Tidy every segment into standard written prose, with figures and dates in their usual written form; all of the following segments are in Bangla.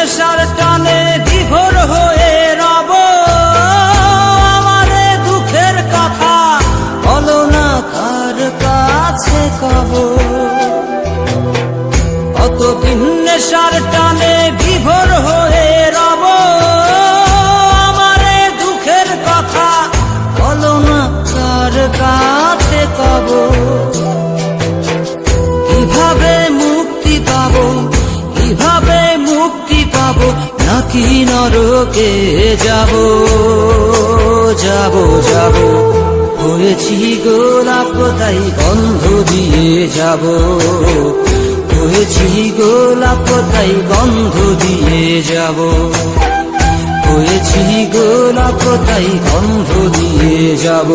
নেশার টানে বিভোর হয়ে রব, আমারে দুঃখের কথা বলো না কার কাছে কব। কতদিন নেশার টানে বিভোর হয়ে রব, আমারে দুঃখের কথা বলো না কার কাছে কব। কিভাবে মুক্তি পাবো, কিভাবে মুক্তি পাবো, নাকি নরকে যাব যাব যাব। হয়েছি গোলাপ তাই গন্ধ দিয়ে যাব, হয়েছি গোলাপ তাই গন্ধ দিয়ে যাব, হয়েছি গোলাপ তাই গন্ধ দিয়ে যাব,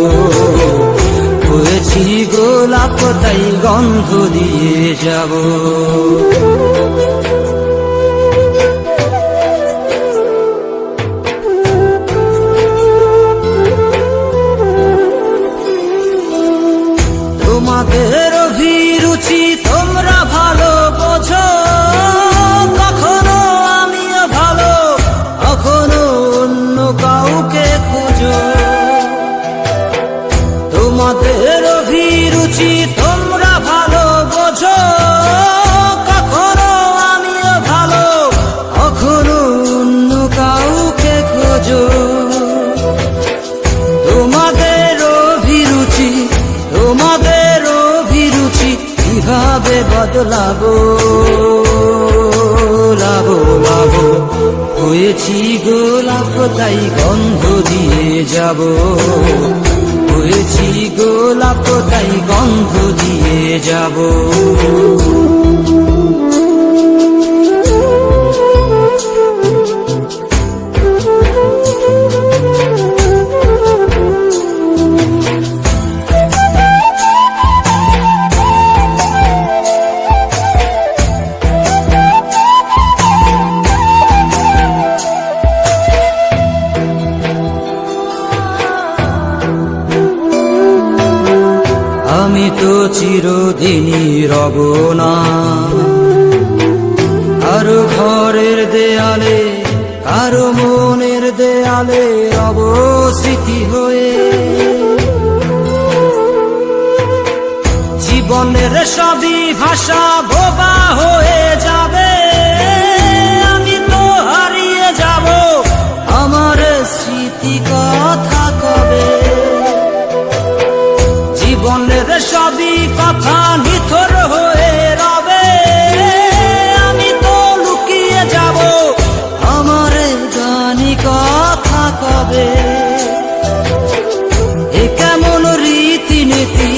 হয়েছি গোলাপ তাই গন্ধ দিয়ে যাব। তোমাদের অভিরুচি তোমরা ভালো বোঝো, কখনো আমিও ভালো, কখনো অন্য কাউকে খোঁজো। তোমাদের অভিরুচি তোমরা ভালো বোঝো, কখনো আমিও ভালো, কখনো অন্য কাউকে খোঁজো। তোমাদের অভিরুচি, তোমাদের অভিরুচি কিভাবে বদলাবো লাবো লাবো। হয়েছি গোলাপ তাই গন্ধ দিয়ে যাব, হয়েছি গোলাপ তাই গন্ধ দিয়ে যাব। আমি তো চিরদিনই রব না কারো ঘরের দেয়ালে, কারো মনের দেয়ালে রব স্মৃতি হয়ে। জীবনের সবই ভাষা বোবা হয়ে যাবে, আমি তো হারিয়ে যাব, আমার স্মৃতি কথা কবে। জীবনের সবই কথা নিথর হয়ে রবে, আমি তো লুকিয়ে যাব, আমার গানি কথা কবে। এ কেমন রীতিনীতি,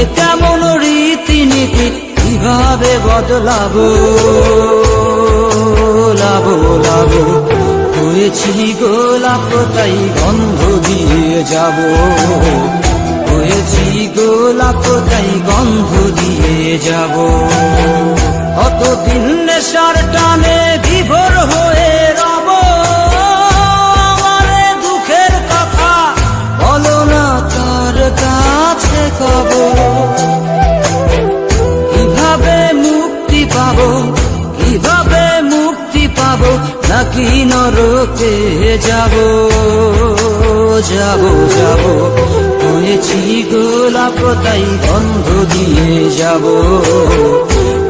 এ কেমন রীতিনীতি, কিভাবে বদলাবো লাবো লাবো। হয়েছি গোলাপ তাই গন্ধ দিয়ে যাব, হয়েছি গোলাপ তাই গন্ধ দিয়ে যাব। কতদিন নেশার টানে বিভোর হয়ে রব, আমারে দুঃখের কথা বলো না কার কাছে কব। কিভাবে মুক্তি পাবো, কিভাবে মুক্তি পাবো, নাকি নরকে যাব যাব যাব। হয়েছি গোলাপ তাই গন্ধ দিয়ে যাব,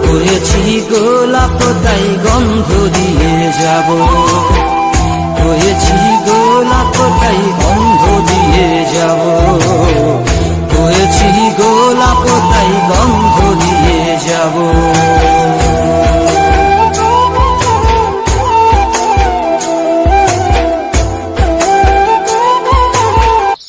হয়েছি গোলাপ তাই গন্ধ দিয়ে যাব, হয়েছি গোলাপ তাই গন্ধ দিয়ে যাব, হয়েছি গোলাপ তাই গন্ধ দিয়ে যাব।